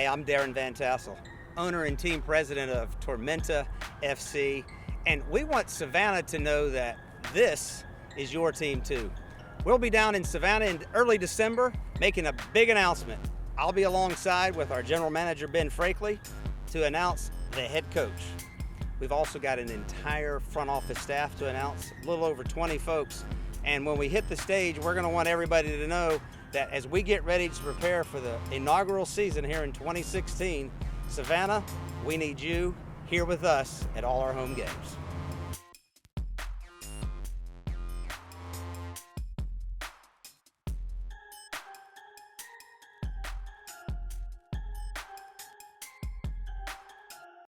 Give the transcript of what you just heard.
Hi, I'm Darren Van Tassel, owner and team president of Tormenta FC, and we want Savannah to know that this is your team too. We'll be down in Savannah in early December making a big announcement. I'll be alongside with our general manager, Ben Frakely, to announce the head coach. We've also got an entire front office staff to announce, a little over 20 folks. And when we hit the stage, we're going to want everybody to know that as we get ready to prepare for the inaugural season here in 2016, Savannah, we need you here with us at all our home games.